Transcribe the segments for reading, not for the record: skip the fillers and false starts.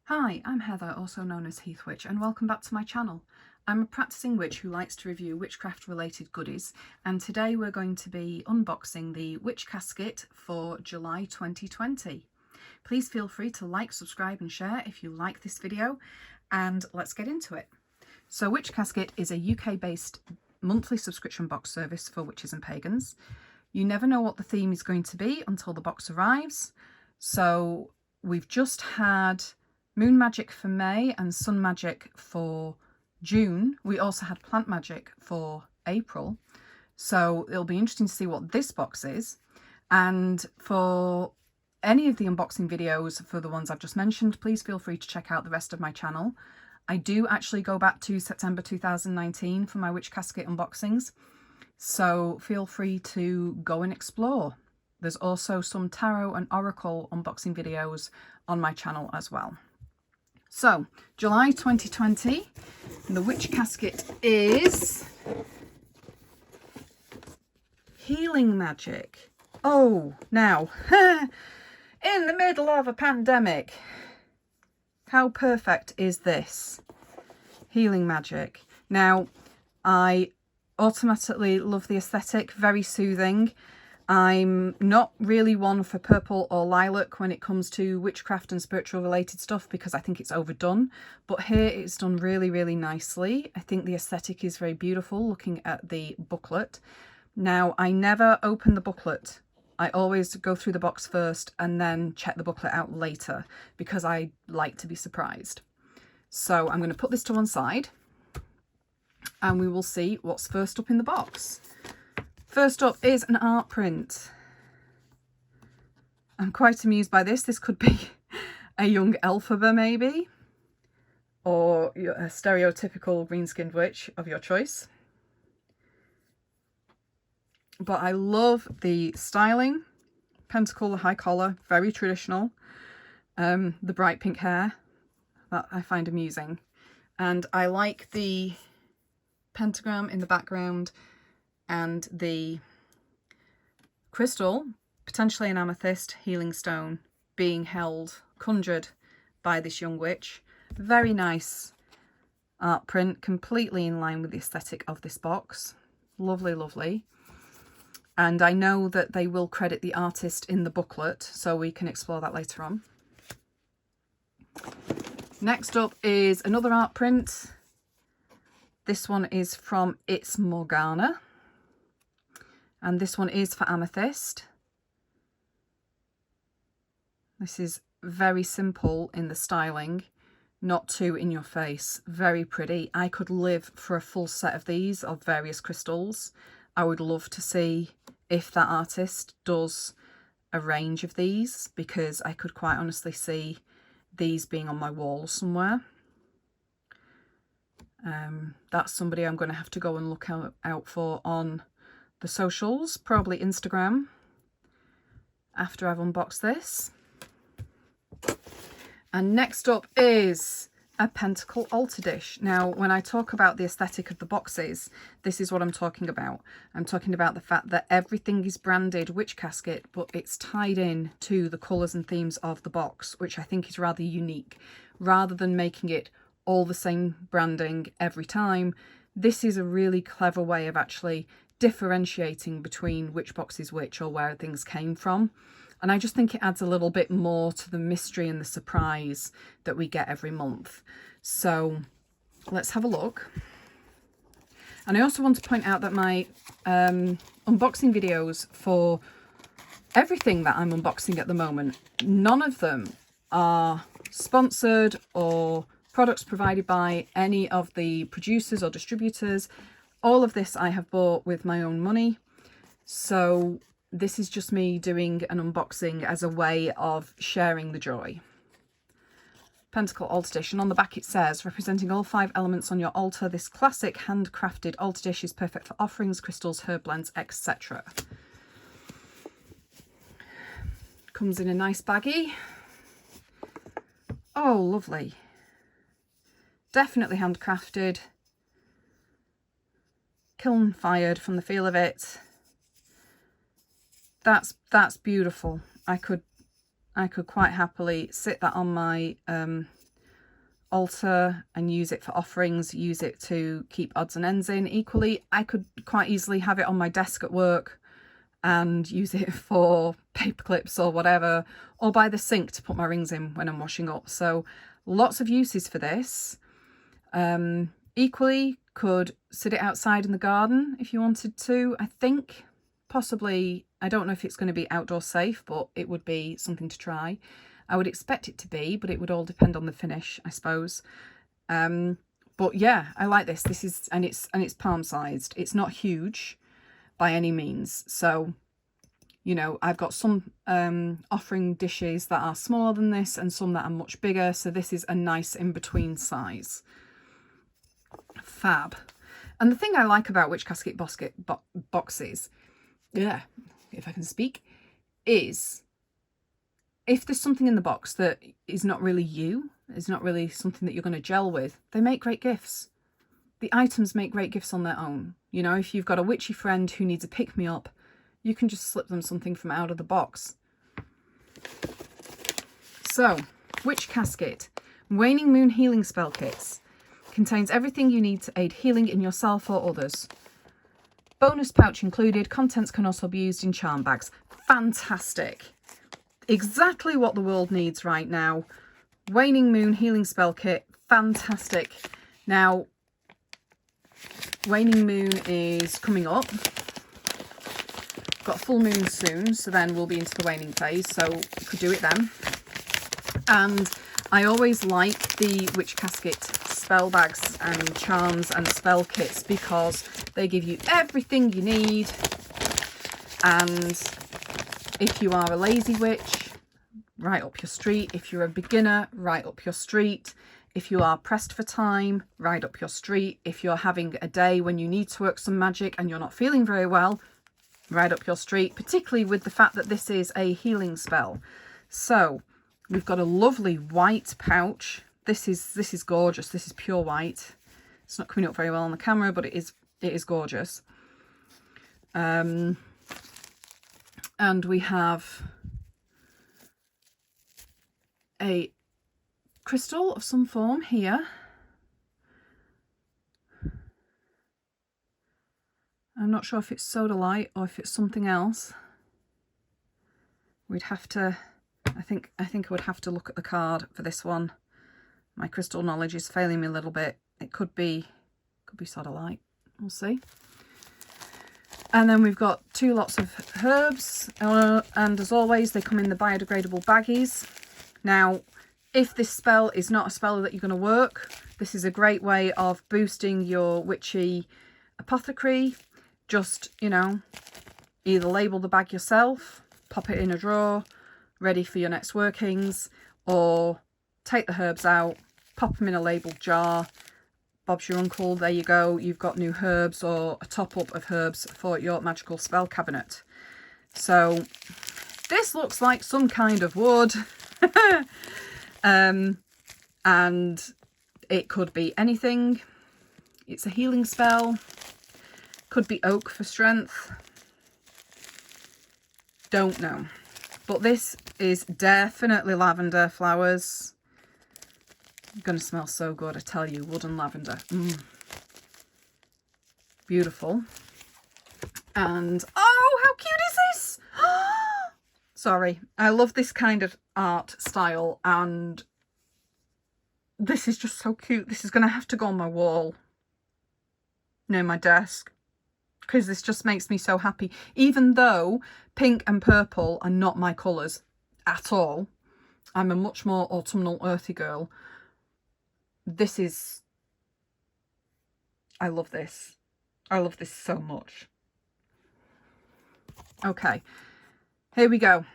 Hi, I'm Heather, also known as Heathwitch, and welcome back to my channel. I'm a practicing witch who likes to review witchcraft related goodies, and today we're going to be unboxing the Witch Casket for July 2020. Please feel free to like, subscribe and share if you like this video, and let's get into it. So Witch Casket is a UK based monthly subscription box service for witches and pagans. You never know what the theme is going to be until the box arrives. So we've just had Moon Magic for May and Sun Magic for June. We also had Plant Magic for April. So it'll be interesting to see what this box is. And for any of the unboxing videos for the ones I've just mentioned, please feel free to check out the rest of my channel. I do actually go back to September 2019 for my Witch Casket unboxings. So feel free to go and explore. There's also some tarot and oracle unboxing videos on my channel as well. So, July 2020, the Witch Casket is Healing Magic. Oh, now, in the middle of a pandemic, how perfect is this? Healing Magic. Now, I automatically love the aesthetic, very soothing. I'm not really one for purple or lilac when it comes to witchcraft and spiritual related stuff because I think it's overdone, but here it's done really, really nicely. I think the aesthetic is very beautiful looking at the booklet. Now, I never open the booklet. I always go through the box first and then check the booklet out later because I like to be surprised. So I'm going to put this to one side and we will see what's first up in the box. First up is an art print. I'm quite amused by this. This could be a young Elphaba maybe, or a stereotypical green-skinned witch of your choice. But I love the styling. Pentacle, the high collar, very traditional. The bright pink hair, that I find amusing. And I like the pentagram in the background and the crystal, potentially an amethyst healing stone, being held, conjured by this young witch. Very nice art print, completely in line with the aesthetic of this box. Lovely, lovely. And I know that they will credit the artist in the booklet, so we can explore that later on. Next up is another art print. This one is from It's Morgana. And this one is for amethyst. This is very simple in the styling, not too in your face, very pretty. I could live for a full set of these of various crystals. I would love to see if that artist does a range of these because I could quite honestly see these being on my wall somewhere. That's somebody I'm going to have to go and look out for on the socials, probably Instagram, after I've unboxed this. And next up is a pentacle altar dish. Now, when I talk about the aesthetic of the boxes, this is what I'm talking about. I'm talking about the fact that everything is branded Witch Casket, but it's tied in to the colours and themes of the box, which I think is rather unique. Rather than making it all the same branding every time, this is a really clever way of actually differentiating between which box is which or where things came from. And I just think it adds a little bit more to the mystery and the surprise that we get every month. So let's have a look. And I also want to point out that my unboxing videos for everything that I'm unboxing at the moment, none of them are sponsored or products provided by any of the producers or distributors. All of this I have bought with my own money. So this is just me doing an unboxing as a way of sharing the joy. Pentacle altar dish, and on the back it says, representing all 5 elements on your altar, this classic handcrafted altar dish is perfect for offerings, crystals, herb blends, etc. Comes in a nice baggie. Oh, lovely. Definitely handcrafted. Kiln fired from the feel of it. That's beautiful. I could quite happily sit that on my altar and use it for offerings, use it to keep odds and ends in. Equally, I could quite easily have it on my desk at work and use it for paper clips or whatever, or by the sink to put my rings in when I'm washing up. So lots of uses for this. Equally, could sit it outside in the garden if you wanted to. I think possibly, I don't know if it's going to be outdoor safe, but it would be something to try. I would expect it to be, but it would all depend on the finish, I suppose. But yeah, I like this. This is, and it's palm sized. It's not huge by any means. So, you know, I've got some offering dishes that are smaller than this and some that are much bigger. So this is a nice in-between size. Fab. And the thing I like about Witch Casket boxes, yeah, if I can speak, is if there's something in the box that is not really you, is not really something that you're going to gel with, they make great gifts. The items make great gifts on their own. You know, if you've got a witchy friend who needs a pick-me-up, you can just slip them something from out of the box. So, Witch Casket, Waning Moon Healing Spell Kits. Contains everything you need to aid healing in yourself or others. Bonus pouch included. Contents can also be used in charm bags. Fantastic. Exactly what the world needs right now. Waning Moon Healing Spell Kit. Fantastic. Now, Waning Moon is coming up. Got a full moon soon, so then we'll be into the waning phase, so we could do it then. And I always like the Witch Casket spell bags and charms and spell kits because they give you everything you need. And if you are a lazy witch, right up your street. If you're a beginner, right up your street. If you are pressed for time, right up your street. If you're having a day when you need to work some magic and you're not feeling very well, right up your street, particularly with the fact that this is a healing spell. So we've got a lovely white pouch. This is gorgeous. This is pure white. It's not coming up very well on the camera, but it is gorgeous. And we have a crystal of some form here. I'm not sure if it's sodalite or if it's something else. We'd have to, I think I would have to look at the card for this one. My crystal knowledge is failing me a little bit. It could be sodalite. We'll see. And then we've got 2 lots of herbs, and as always, they come in the biodegradable baggies. Now, if this spell is not a spell that you're going to work, this is a great way of boosting your witchy apothecary. Just, you know, either label the bag yourself, pop it in a drawer, ready for your next workings, or take the herbs out, pop them in a labelled jar. Bob's your uncle, there you go. You've got new herbs or a top-up of herbs for your magical spell cabinet. So this looks like some kind of wood. And it could be anything. It's a healing spell. Could be oak for strength. Don't know. But this is definitely lavender flowers. Gonna smell so good, I tell you. Wood and lavender. Beautiful. And oh, how cute is this? Sorry, I love this kind of art style, and this is just so cute. This is gonna have to go on my wall near my desk, because this just makes me so happy. Even though pink and purple are not my colours at all, I'm a much more autumnal earthy girl. This is, I love this. I love this so much. Okay, here we go.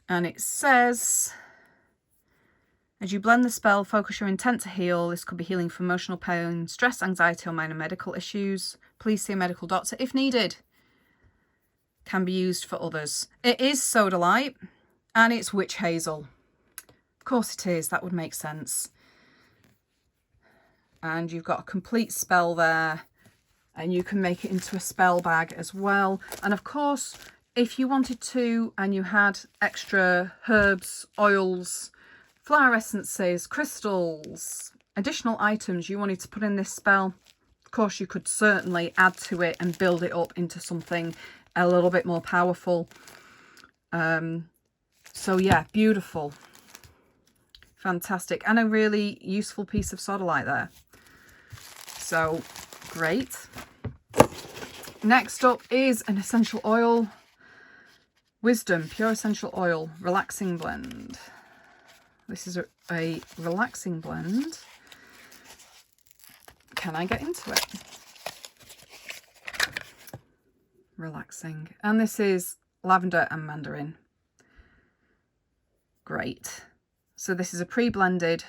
And it says, as you blend the spell, focus your intent to heal. This could be healing from emotional pain, stress, anxiety, or minor medical issues. Please see a medical doctor if needed. Can be used for others. It is sodalite and it's witch hazel. Of course it is, that would make sense. And you've got a complete spell there, and you can make it into a spell bag as well. And of course, if you wanted to and you had extra herbs, oils, flower essences, crystals, additional items you wanted to put in this spell. Of course, you could certainly add to it and build it up into something a little bit more powerful. So yeah, beautiful. Fantastic. And a really useful piece of sodalite there. So great. Next up is an essential oil. Wisdom Pure Essential Oil Relaxing Blend. This is a relaxing blend. Can I get into it? Relaxing. And this is lavender and mandarin. Great. So this is a pre-blended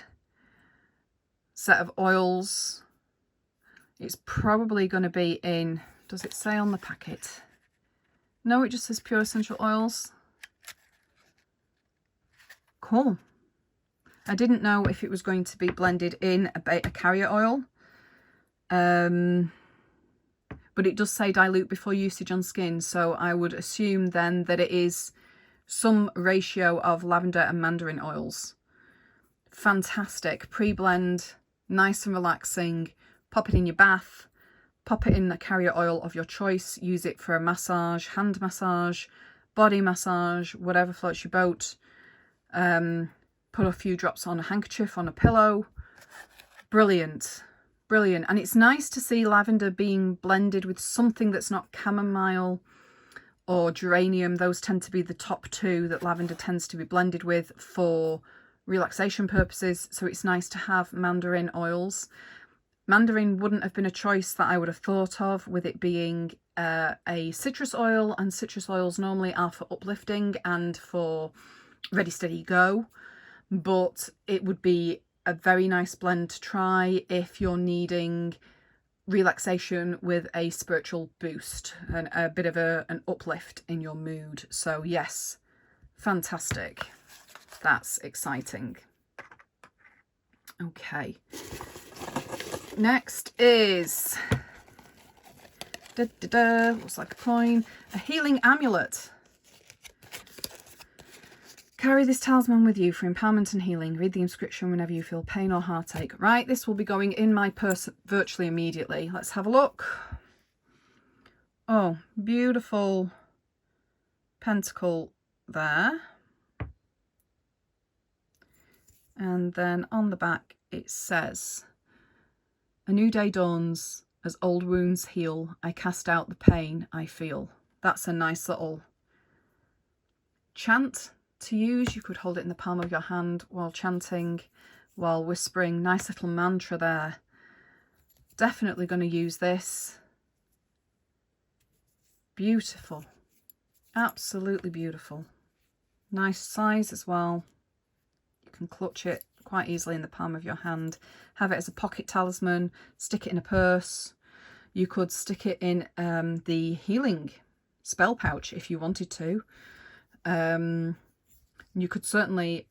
set of oils. It's probably going to be in, does it say on the packet? No, it just says pure essential oils. Cool. I didn't know if it was going to be blended in a carrier oil. But it does say dilute before usage on skin. So I would assume then that it is some ratio of lavender and mandarin oils. Fantastic. Pre-blend, nice and relaxing. Pop it in your bath. Pop it in a carrier oil of your choice. Use it for a massage, hand massage, body massage, whatever floats your boat. Put a few drops on a handkerchief, on a pillow. Brilliant. Brilliant. And it's nice to see lavender being blended with something that's not chamomile or geranium. Those tend to be the top two that lavender tends to be blended with for relaxation purposes. So it's nice to have mandarin oils. Mandarin wouldn't have been a choice that I would have thought of, with it being a citrus oil, and citrus oils normally are for uplifting and for ready, steady, go. But it would be a very nice blend to try if you're needing relaxation with a spiritual boost and a bit of an uplift in your mood. So yes, fantastic. That's exciting. Okay. Next is, looks like a coin, a healing amulet. Carry this talisman with you for empowerment and healing. Read the inscription whenever you feel pain or heartache. Right, this will be going in my purse virtually immediately. Let's have a look. Oh, beautiful pentacle there. And then on the back it says, "A new day dawns, as old wounds heal. I cast out the pain I feel." That's a nice little chant to use. You could hold it in the palm of your hand while chanting, while whispering. Nice little mantra there. Definitely going to use this. Beautiful. Absolutely beautiful. Nice size as well. You can clutch it quite easily in the palm of your hand. Have it as a pocket talisman. Stick it in a purse. You could stick it in the healing spell pouch if you wanted to. You could certainly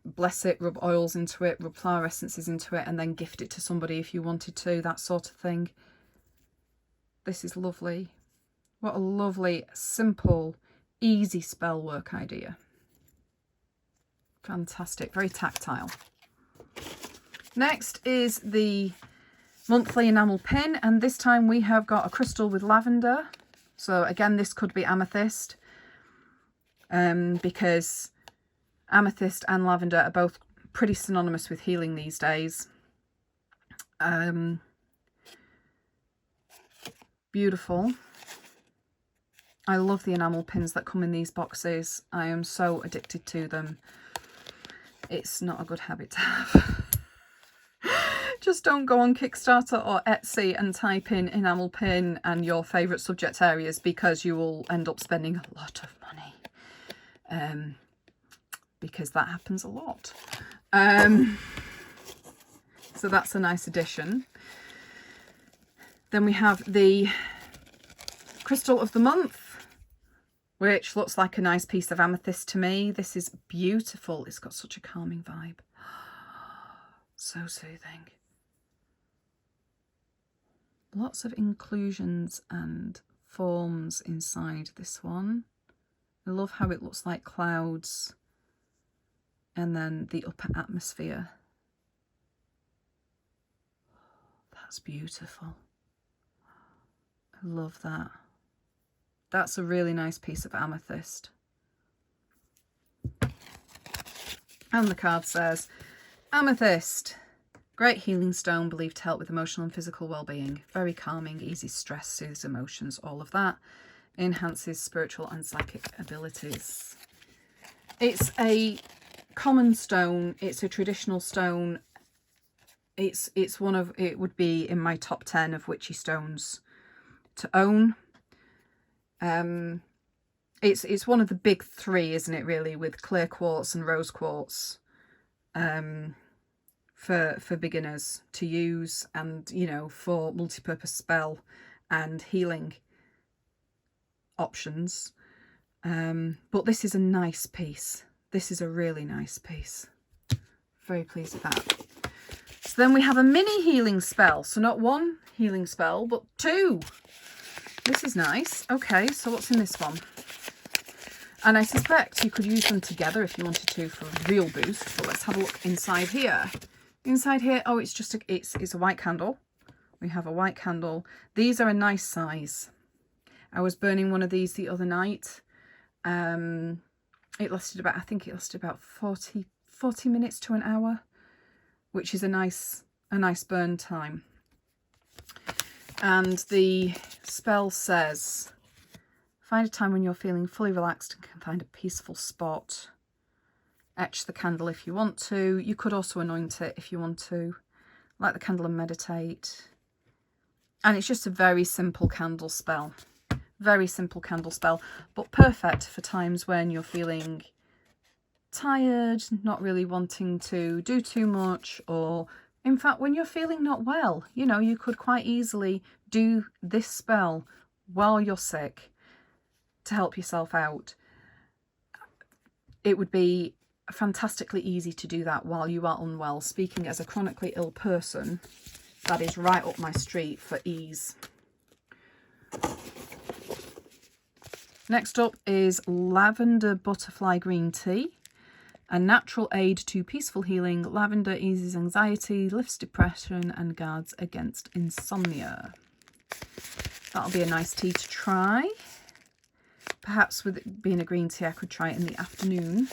bless it, rub oils into it, rub flower essences into it, and then gift it to somebody if you wanted to, that sort of thing. This is lovely. What a lovely, simple, easy spell work idea. Fantastic, very tactile. Next is the monthly enamel pin, and this time we have got a crystal with lavender. So again, this could be amethyst, because amethyst and lavender are both pretty synonymous with healing these days. Beautiful. I love the enamel pins that come in these boxes. I am so addicted to them. It's not a good habit to have. Just don't go on Kickstarter or Etsy and type in enamel pin and your favourite subject areas, because you will end up spending a lot of money. Because that happens a lot. So that's a nice addition. Then we have the crystal of the month, which looks like a nice piece of amethyst to me. This is beautiful. It's got such a calming vibe. So soothing. Lots of inclusions and forms inside this one. I love how it looks like clouds and then the upper atmosphere. That's beautiful. I love that. That's a really nice piece of amethyst. And the card says, amethyst, great healing stone believed to help with emotional and physical well-being. Very calming, easy stress, soothes emotions, all of that. Enhances spiritual and psychic abilities. It's a common stone. It's a traditional stone. It would be in my top 10 of witchy stones to own. It's one of the big three, isn't it, really, with clear quartz and rose quartz for beginners to use, and, you know, for multi-purpose spell and healing options. But this is a nice piece. This is a really nice piece. Very pleased with that. So then we have a mini healing spell. So not one healing spell, but two. This is nice. Okay, so what's in this one? And I suspect you could use them together if you wanted to for a real boost. But let's have a look inside here. Inside here, oh, it's just it's a white candle. We have a white candle. These are a nice size. I was burning one of these the other night. It lasted about, I think it lasted about 40 minutes to an hour, which is a nice burn time. And the spell says, find a time when you're feeling fully relaxed and can find a peaceful spot. Etch the candle if you want to. You could also anoint it if you want to. Light the candle and meditate. And it's just a very simple candle spell. Very simple candle spell, but perfect for times when you're feeling tired, not really wanting to do too much, or in fact when you're feeling not well. You know, you could quite easily do this spell while you're sick to help yourself out. It would be fantastically easy to do that while you are unwell. Speaking as a chronically ill person, that is right up my street for ease. Next up is lavender butterfly green tea. A natural aid to peaceful healing. Lavender eases anxiety, lifts depression, and guards against insomnia. That'll be a nice tea to try. Perhaps with it being a green tea, I could try it in the afternoon.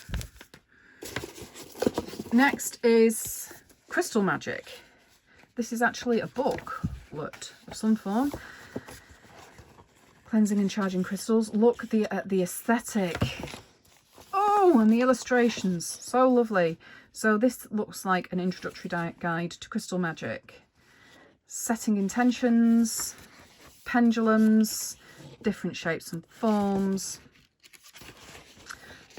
Next is Crystal Magic. This is actually a booklet of some form. Cleansing and charging crystals. Look at the aesthetic. Oh, and the illustrations. So lovely. So this looks like an introductory guide to crystal magic. Setting intentions, pendulums, different shapes and forms.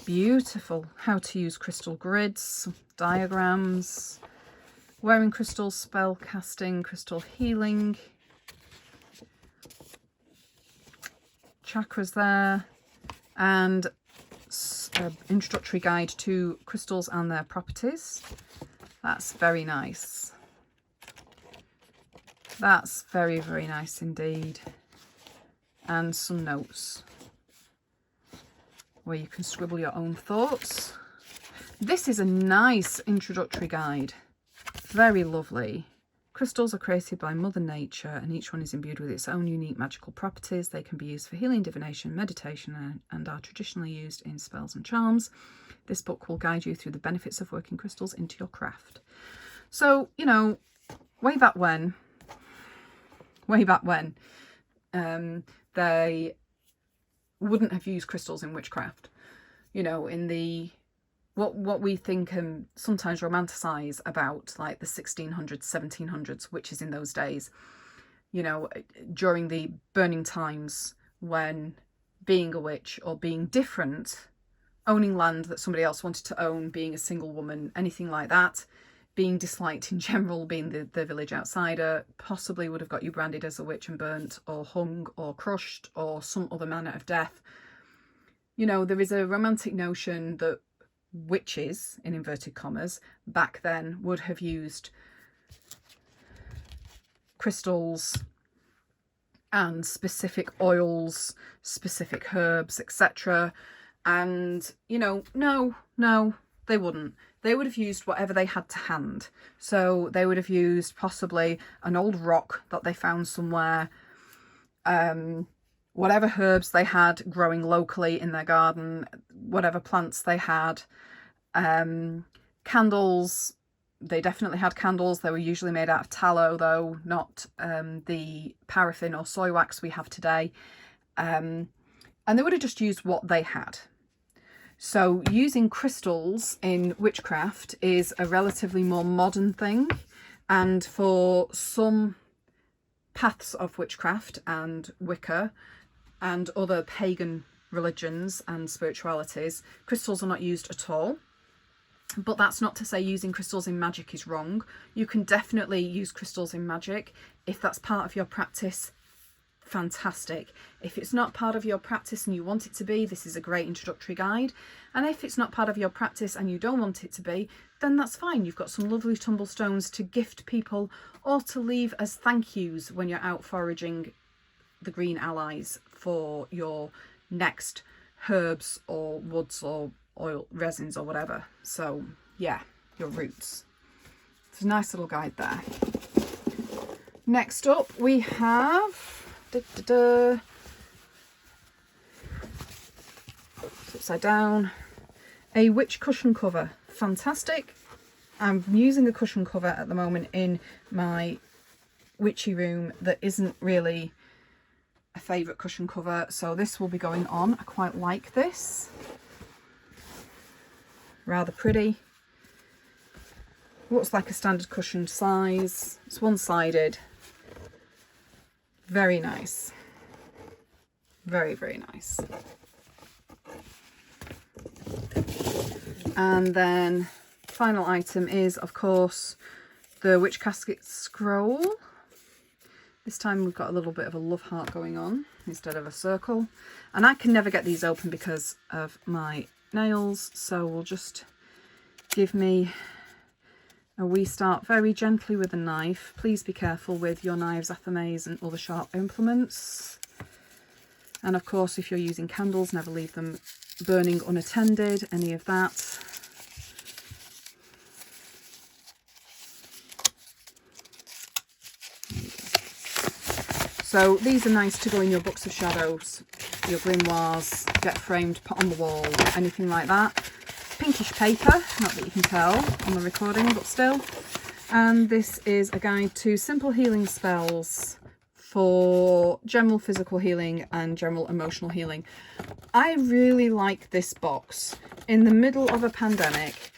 Beautiful. How to use crystal grids, diagrams. Wearing crystals, spell casting, crystal healing. Chakras there, and introductory guide to crystals and their properties. That's very nice. That's very, very nice indeed. And some notes where you can scribble your own thoughts. This is a nice introductory guide. Very lovely. Crystals are created by Mother Nature, and each one is imbued with its own unique magical properties. They can be used for healing, divination, meditation, and are traditionally used in spells and charms. This book will guide you through the benefits of working crystals into your craft. So, you know, way back when, they wouldn't have used crystals in witchcraft. You know, in the what we think and sometimes romanticize about, like the 1600s, 1700s, witches in those days, you know, during the burning times when being a witch or being different, owning land that somebody else wanted to own, being a single woman, anything like that, being disliked in general, being the village outsider, possibly would have got you branded as a witch and burnt or hung or crushed or some other manner of death. You know, there is a romantic notion that witches, in inverted commas, back then would have used crystals and specific oils, specific herbs, etc. And, you know, no, they wouldn't. they would have used whatever they had to hand. So they would have used possibly an old rock that they found somewhere, whatever herbs they had growing locally in their garden, whatever plants they had, candles. They definitely had candles. They were usually made out of tallow though, not the paraffin or soy wax we have today. And they would have just used what they had. So using crystals in witchcraft is a relatively more modern thing. And for some paths of witchcraft and Wicca and other pagan religions and spiritualities, crystals are not used at all. But that's not to say using crystals in magic is wrong. You can definitely use crystals in magic. If that's part of your practice, fantastic. If it's not part of your practice and you want it to be, this is a great introductory guide. And if it's not part of your practice and you don't want it to be, then that's fine. You've got some lovely tumblestones to gift people or to leave as thank yous when you're out foraging the green allies for your next herbs or woods or oil resins or whatever. So yeah, your roots. It's a nice little guide there. Next up we have upside down, a witch cushion cover. Fantastic. I'm using a cushion cover at the moment in my witchy room that isn't really a favourite cushion cover, so this will be going on. I quite like this. Rather pretty. Looks like a standard cushion size. It's one-sided. Very nice. Very, very nice. And then final item is, of course, the Witch Casket scroll. This time we've got a little bit of a love heart going on instead of a circle. And I can never get these open because of my nails, so we'll just give me a wee start very gently with a knife. Please be careful with your knives, athames and other sharp implements. And of course, if you're using candles, never leave them burning unattended, any of that. So these are nice to go in your books of shadows, your grimoires, get framed, put on the wall, anything like that. Pinkish paper, not that you can tell on the recording, but still. And this is a guide to simple healing spells for general physical healing and general emotional healing. I really like this box. In the middle of a pandemic,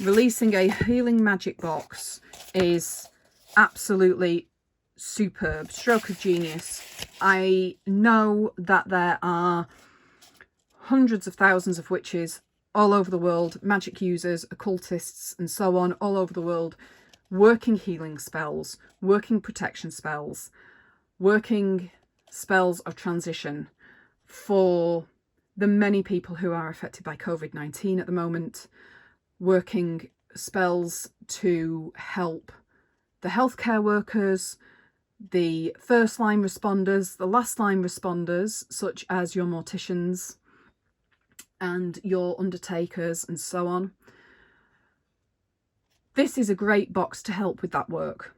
releasing a healing magic box is absolutely superb. Stroke of genius. I know that there are hundreds of thousands of witches all over the world, magic users, occultists and so on, all over the world, working healing spells, working protection spells, working spells of transition for the many people who are affected by COVID-19 at the moment, working spells to help the healthcare workers, the first line responders, the last line responders, such as your morticians and your undertakers and so on. This is a great box to help with that work.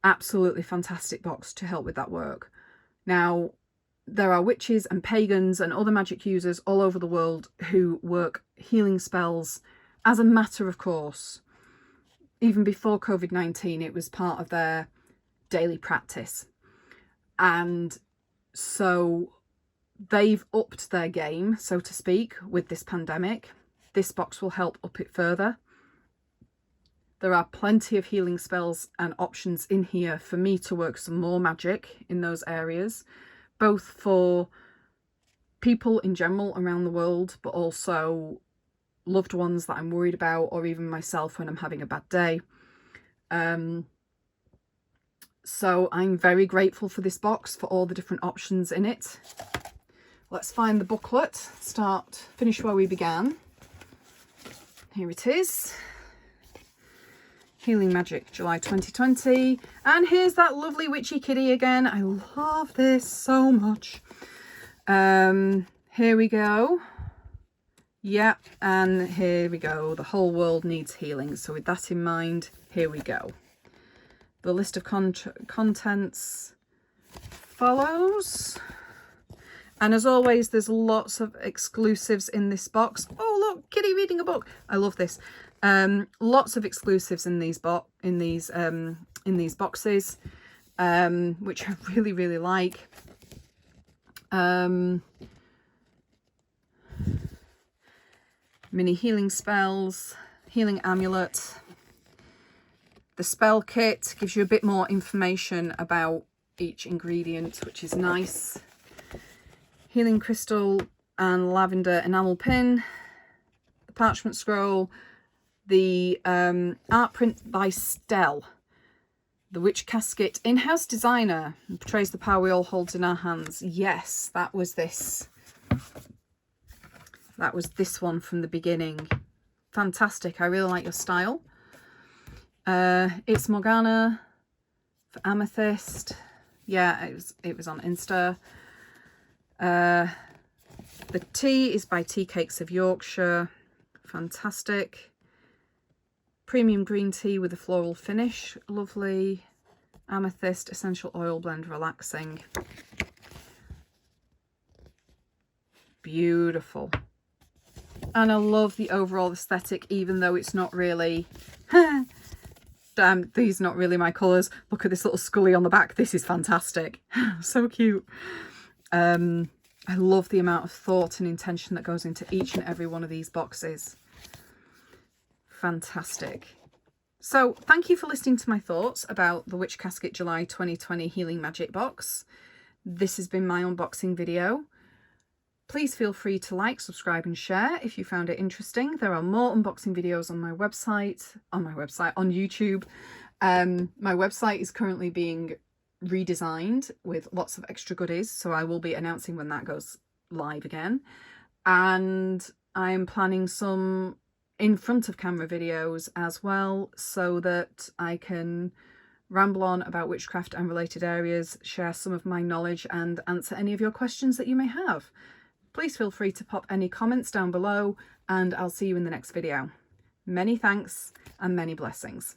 Absolutely fantastic box to help with that work. Now, there are witches and pagans and other magic users all over the world who work healing spells as a matter of course. Even before COVID-19, it was part of their daily practice. And so they've upped their game, so to speak, with this pandemic. This box will help up it further. There are plenty of healing spells and options in here for me to work some more magic in those areas, both for people in general around the world, but also loved ones that I'm worried about, or even myself when I'm having a bad day. So I'm very grateful for this box, for all the different options in it. Let's find the booklet, finish where we began. Here it is. Healing Magic, July 2020. And here's that lovely witchy kitty again. I love this so much. Here we go. Yeah, and here we go. The whole world needs healing. So with that in mind, here we go. The list of contents follows. And as always, there's lots of exclusives in this box. Oh, look, Kitty reading a book. I love this. Lots of exclusives in these boxes, which I really, really like. Mini healing spells, healing amulet. The spell kit gives you a bit more information about each ingredient, which is nice. Healing crystal and lavender enamel pin. The parchment scroll. The art print by Stell. The Witch Casket, in-house designer, portrays the power we all hold in our hands. Yes, that was this. That was this one from the beginning. Fantastic. I really like your style. It's Morgana for Amethyst. Yeah, it was on Insta. The tea is by Tea Cakes of Yorkshire. Fantastic. Premium green tea with a floral finish. Lovely. Amethyst essential oil blend, relaxing. Beautiful. And I love the overall aesthetic, even though it's not really... Damn, these are not really my colours. Look at this little Scully on the back. This is fantastic. So cute. I love the amount of thought and intention that goes into each and every one of these boxes. Fantastic. So thank you for listening to my thoughts about the Witch Casket July 2020 Healing Magic box. This has been my unboxing video. Please feel free to like, subscribe and share if you found it interesting. There are more unboxing videos on my website, on YouTube. My website is currently being redesigned with lots of extra goodies, so I will be announcing when that goes live again. And I'm planning some in front of camera videos as well, so that I can ramble on about witchcraft and related areas, share some of my knowledge and answer any of your questions that you may have. Please feel free to pop any comments down below, and I'll see you in the next video. Many thanks and many blessings.